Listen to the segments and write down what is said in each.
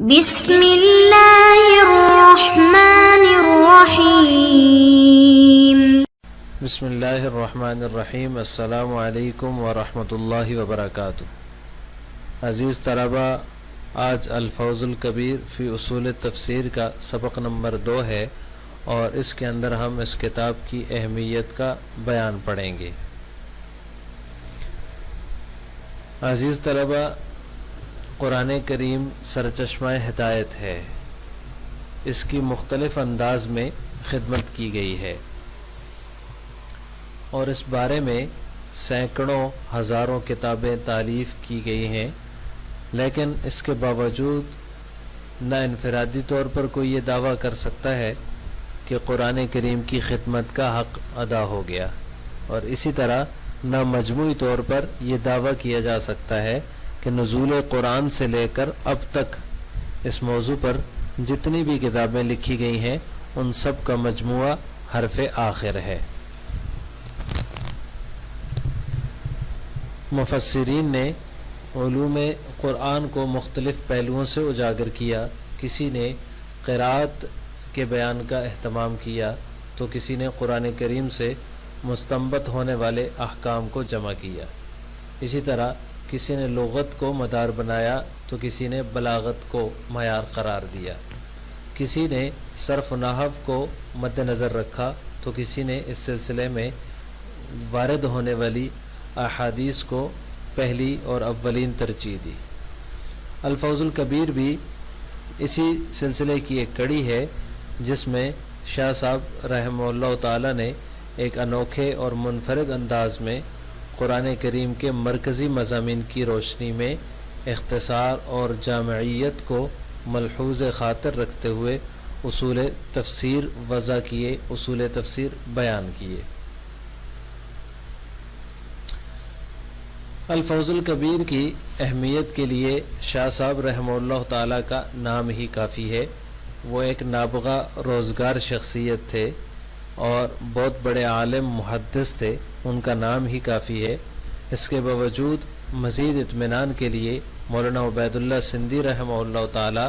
بسم اللہ الرحمن الرحیم۔ بسم اللہ الرحمن الرحیم۔ السلام علیکم ورحمۃ اللہ وبرکاتہ۔ عزیز طلبہ، آج الفوز الکبیر فی اصول تفسیر کا سبق نمبر 2 ہے اور اس کے اندر ہم اس کتاب کی اہمیت کا بیان پڑھیں گے۔ عزیز طلبہ، قرآن کریم سرچشمہ ہدایت ہے، اس کی مختلف انداز میں خدمت کی گئی ہے اور اس بارے میں سینکڑوں ہزاروں کتابیں تالیف کی گئی ہیں، لیکن اس کے باوجود نہ انفرادی طور پر کوئی یہ دعویٰ کر سکتا ہے کہ قرآن کریم کی خدمت کا حق ادا ہو گیا، اور اسی طرح نہ مجموعی طور پر یہ دعویٰ کیا جا سکتا ہے کہ نزول قرآن سے لے کر اب تک اس موضوع پر جتنی بھی کتابیں لکھی گئی ہیں ان سب کا مجموعہ حرف آخر ہے۔ مفسرین نے علوم قرآن کو مختلف پہلوؤں سے اجاگر کیا۔ کسی نے قرات کے بیان کا اہتمام کیا تو کسی نے قرآن کریم سے مستنبط ہونے والے احکام کو جمع کیا۔ اسی طرح کسی نے لغت کو مدار بنایا تو کسی نے بلاغت کو معیار قرار دیا۔ کسی نے صرف و نحو کو مد نظر رکھا تو کسی نے اس سلسلے میں وارد ہونے والی احادیث کو پہلی اور اولین ترجیح دی۔ الفوز الکبیر بھی اسی سلسلے کی ایک کڑی ہے، جس میں شاہ صاحب رحمہ اللہ تعالی نے ایک انوکھے اور منفرد انداز میں قرآن کریم کے مرکزی مضامین کی روشنی میں اختصار اور جامعیت کو ملحوظ خاطر رکھتے ہوئے اصول تفسیر وضع کیے، اصول تفسیر بیان کیے۔ الفوز الکبیر کی اہمیت کے لیے شاہ صاحب رحمہ اللہ تعالیٰ کا نام ہی کافی ہے۔ وہ ایک نابغہ روزگار شخصیت تھے اور بہت بڑے عالم محدث تھے، ان کا نام ہی کافی ہے۔ اس کے باوجود مزید اطمینان کے لیے مولانا عبید اللہ سندھی رحمہ اللہ تعالی،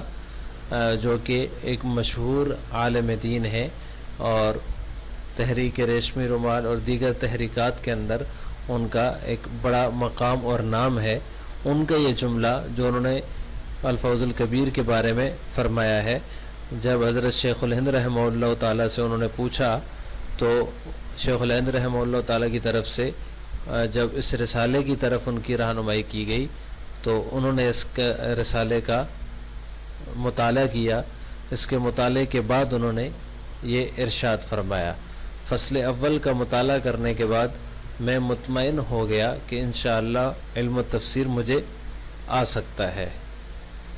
جو کہ ایک مشہور عالم دین ہے اور تحریک ریشمی رومال اور دیگر تحریکات کے اندر ان کا ایک بڑا مقام اور نام ہے، ان کا یہ جملہ جو انہوں نے الفوز الکبیر کے بارے میں فرمایا ہے، جب حضرت شیخ الہند رحمہ اللہ تعالی سے انہوں نے پوچھا تو شیخ الہند رحمہ اللہ تعالی کی طرف سے جب اس رسالے کی طرف ان کی رہنمائی کی گئی تو انہوں نے اس رسالے کا مطالعہ کیا۔ اس کے مطالعے کے بعد انہوں نے یہ ارشاد فرمایا، فصل اول کا مطالعہ کرنے کے بعد میں مطمئن ہو گیا کہ انشاءاللہ علم و تفسیر مجھے آ سکتا ہے۔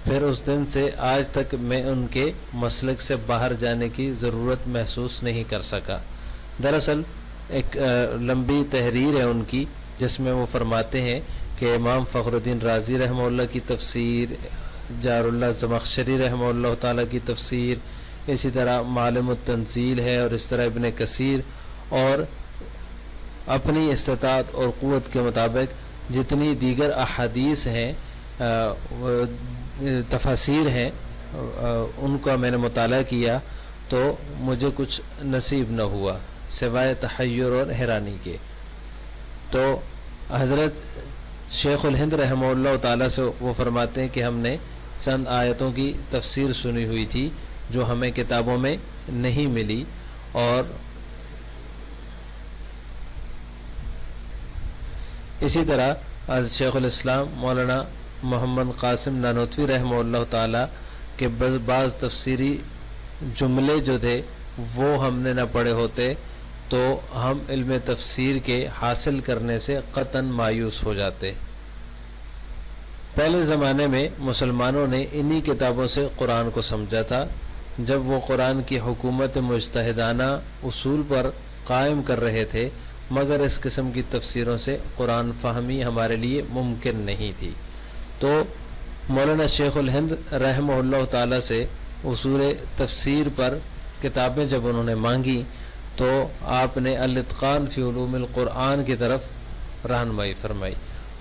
پھر اس دن سے آج تک میں ان کے مسلک سے باہر جانے کی ضرورت محسوس نہیں کر سکا۔ دراصل ایک لمبی تحریر ہے ان کی، جس میں وہ فرماتے ہیں کہ امام فخر الدین رازی رحمہ اللہ کی تفسیر، جار اللہ زمخشری رحمہ اللہ تعالیٰ کی تفسیر، اسی طرح معالم التنزیل ہے، اور اس طرح ابن کثیر، اور اپنی استطاعت اور قوت کے مطابق جتنی دیگر احادیث ہیں، تفاسیر ہیں، ان کا میں نے مطالعہ کیا تو مجھے کچھ نصیب نہ ہوا سوائے تحیر اور حیرانی کے۔ تو حضرت شیخ الہند رحمہ اللہ تعالیٰ سے وہ فرماتے ہیں کہ ہم نے چند آیتوں کی تفسیر سنی ہوئی تھی جو ہمیں کتابوں میں نہیں ملی، اور اسی طرح شیخ الاسلام مولانا محمد قاسم نانوتوی رحمہ اللہ تعالیٰ کے بعض تفسیری جملے جو تھے وہ ہم نے نہ پڑھے ہوتے تو ہم علم تفسیر کے حاصل کرنے سے قطعاً مایوس ہو جاتے۔ پہلے زمانے میں مسلمانوں نے انہی کتابوں سے قرآن کو سمجھا تھا۔ جب وہ قرآن کی حکومت مجتہدانہ اصول پر قائم کر رہے تھے، مگر اس قسم کی تفسیروں سے قرآن فہمی ہمارے لیے ممکن نہیں تھی۔ تو مولانا شیخ الہند رحمہ اللہ تعالیٰ سے اصول تفسیر پر کتابیں جب انہوں نے مانگی تو آپ نے الاتقان فی علوم القرآن کی طرف رہنمائی فرمائی۔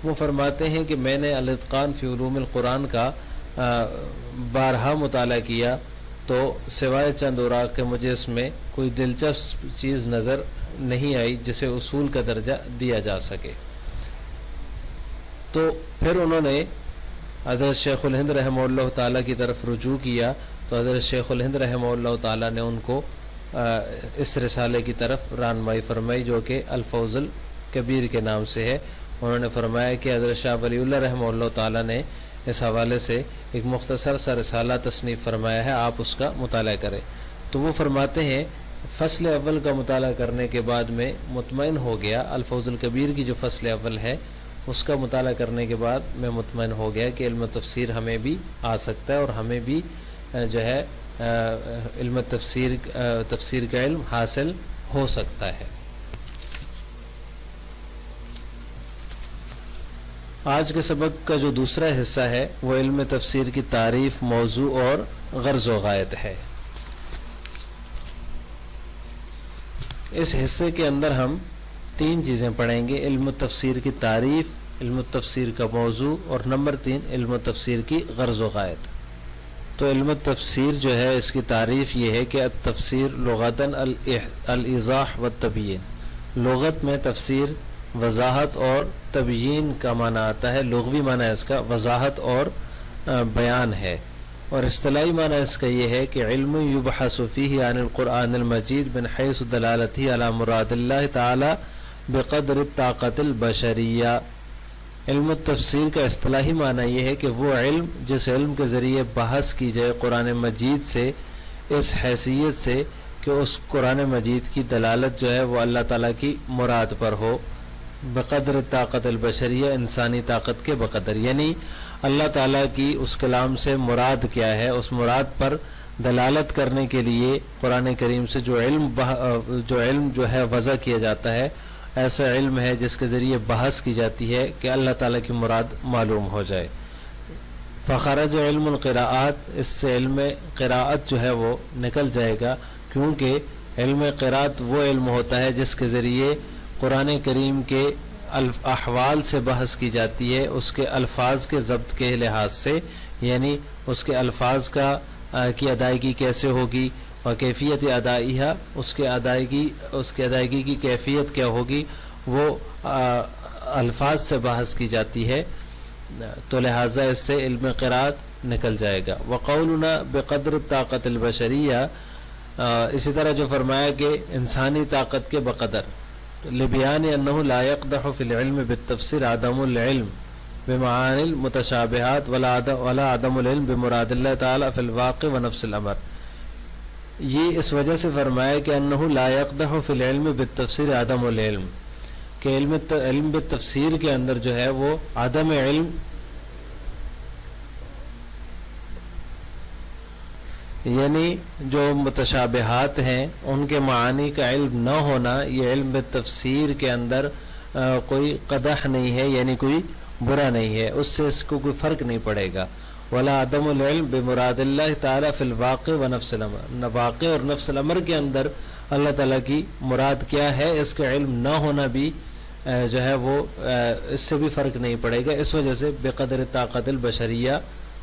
وہ فرماتے ہیں کہ میں نے الاتقان فی علوم القرآن کا بارہا مطالعہ کیا تو سوائے چند اوراق کے مجھے اس میں کوئی دلچسپ چیز نظر نہیں آئی جسے اصول کا درجہ دیا جا سکے۔ تو پھر انہوں نے حضرت شیخ الہند رحمہ اللہ تعالیٰ کی طرف رجوع کیا، تو حضرت شیخ الہند رحمہ اللہ تعالیٰ نے ان کو اس رسالے کی طرف رہنمائی فرمائی جو کہ الفوز الکبیر کے نام سے ہے۔ انہوں نے فرمایا کہ حضرت شاہ ولی اللہ رحمہ اللہ تعالیٰ نے اس حوالے سے ایک مختصر سا رسالہ تصنیف فرمایا ہے، آپ اس کا مطالعہ کریں۔ تو وہ فرماتے ہیں فصل اول کا مطالعہ کرنے کے بعد میں مطمئن ہو گیا، الفوز الکبیر کی جو فصل اول ہے اس کا مطالعہ کرنے کے بعد میں مطمئن ہو گیا کہ علم تفسیر ہمیں بھی آ سکتا ہے اور ہمیں بھی جو ہے علم تفسیر کا علم حاصل ہو سکتا ہے۔ آج کے سبق کا جو دوسرا حصہ ہے وہ علم تفسیر کی تعریف، موضوع اور غرض و غایت ہے۔ اس حصے کے اندر ہم 3 چیزیں پڑھیں گے: علم تفسیر کی تعریف، علم تفسیر کا موضوع اور نمبر 3 علم تفسیر کی غرض و غایت۔ تو علم تفسیر جو ہے اس کی تعریف یہ ہے کہ التفسیر لغتاً الایضاح والتبیین، لغت میں تفسیر وضاحت اور تبیین کا معنی آتا ہے، لغوی معنی اس کا وضاحت اور بیان ہے، اور اصطلاحی معنی اس کا یہ ہے کہ علم یبحث فیہ عن القرآن المجید من حیث دلالتہ علی مراد اللہ تعالی بقدر الطاقت البشریہ۔ علم التفسیر کا اصطلاحی معنی یہ ہے کہ وہ علم جس علم کے ذریعے بحث کی جائے قرآن مجید سے اس حیثیت سے کہ اس قرآن مجید کی دلالت جو ہے وہ اللہ تعالیٰ کی مراد پر ہو، بقدر طاقت البشریہ، انسانی طاقت کے بقدر، یعنی اللہ تعالیٰ کی اس کلام سے مراد کیا ہے، اس مراد پر دلالت کرنے کے لیے قرآن کریم سے جو علم جو ہے وضع کیا جاتا ہے، ایسا علم ہے جس کے ذریعے بحث کی جاتی ہے کہ اللہ تعالیٰ کی مراد معلوم ہو جائے۔ فخرج علم القراءات، اس سے علم قراءت جو ہے وہ نکل جائے گا، کیونکہ علم قراءت وہ علم ہوتا ہے جس کے ذریعے قرآن کریم کے احوال سے بحث کی جاتی ہے، اس کے الفاظ کے ضبط کے لحاظ سے، یعنی اس کے الفاظ کی ادائیگی کیسے ہوگی، اور کیفیت ادائیہ، اس کے ادائیگی کی کیفیت کیا ہوگی، وہ الفاظ سے بحث کی جاتی ہے، تو لہٰذا اس سے علم قراءت نکل جائے گا۔ وقولنا بقدر طاقت البشریہ، اسی طرح جو فرمایا کہ انسانی طاقت کے بقدر، لبیان انہ لا یقدح فی العلم بالتفسیر عدم العلم بمعانی المتشابہات ولا عدم العلم بمراد اللہ تعالی فی الواقع ونفس الامر۔ یہ اس وجہ سے فرمایا کہ انہ لا یقدح فی العلم بالتفسیر عدم العلم، کہ علم بالتفسیر کے اندر جو ہے وہ عدم علم، یعنی جو متشابہات ہیں ان کے معانی کا علم نہ ہونا، یہ علم بالتفسیر کے اندر کوئی قدح نہیں ہے، یعنی کوئی برا نہیں ہے، اس سے اس کو کوئی فرق نہیں پڑے گا۔ ولا عدم العلم بمراد اللہ تعالی فی الواقع ونفس الامر، واقع اور نفس الامر کے اندر اللہ تعالیٰ کی مراد کیا ہے اس کا علم نہ ہونا بھی جو ہے وہ اس سے بھی فرق نہیں پڑے گا۔ اس وجہ سے بقدر طاقت البشریہ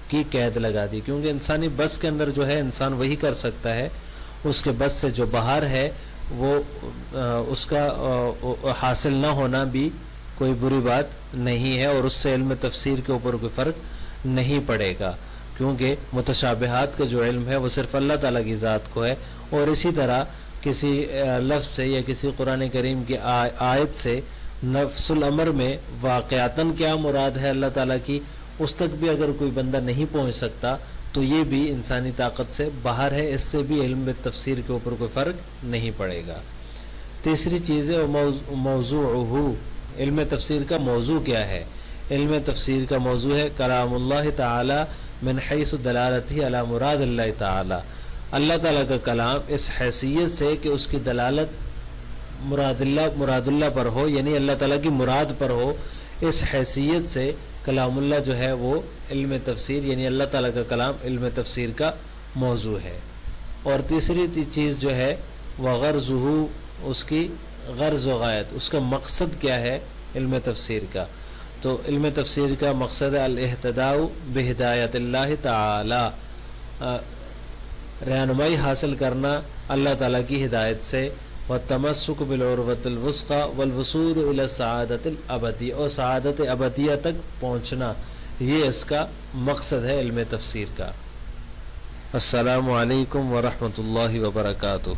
کی قید لگا دی، کیونکہ انسانی بس کے اندر جو ہے انسان وہی کر سکتا ہے، اس کے بس سے جو باہر ہے وہ اس کا حاصل نہ ہونا بھی کوئی بری بات نہیں ہے، اور اس سے علم تفسیر کے اوپر کوئی فرق نہیں پڑے گا، کیونکہ متشابہات کا جو علم ہے وہ صرف اللہ تعالیٰ کی ذات کو ہے، اور اسی طرح کسی لفظ سے یا کسی قرآن کریم کی آیت سے نفس الامر میں واقعتاً کیا مراد ہے اللہ تعالیٰ کی، اس تک بھی اگر کوئی بندہ نہیں پہنچ سکتا تو یہ بھی انسانی طاقت سے باہر ہے، اس سے بھی علم تفسیر کے اوپر کوئی فرق نہیں پڑے گا۔ تیسری چیز ہے موضوعہ، علم تفسیر کا موضوع کیا ہے؟ علم تفسیر کا موضوع ہے کلام اللہ تعالی من حیث دلالتہ علی مراد اللہ تعالی، اللہ تعالیٰ کا کلام اس حیثیت سے کہ اس کی دلالت مراد اللہ پر ہو، یعنی اللہ تعالیٰ کی مراد پر ہو، اس حیثیت سے کلام اللہ جو ہے وہ علم تفسیر، یعنی اللہ تعالیٰ کا کلام علم تفسیر کا موضوع ہے۔ اور تیسری چیز جو ہے وغرضہ، اس کی غرض و غایت، اس کا مقصد کیا ہے علم تفسیر کا؟ تو علم تفسیر کا مقصد ہے الاہتداء بہدایت اللہ تعالی، رہنمائی حاصل کرنا اللہ تعالیٰ کی ہدایت سے، والتمسک بالعروۃ الوثقی والوصول الی السعادۃ الابدیہ، اور سعادت ابدیہ تک پہنچنا، یہ اس کا مقصد ہے علم تفسیر کا۔ السلام علیکم ورحمۃ اللہ وبرکاتہ۔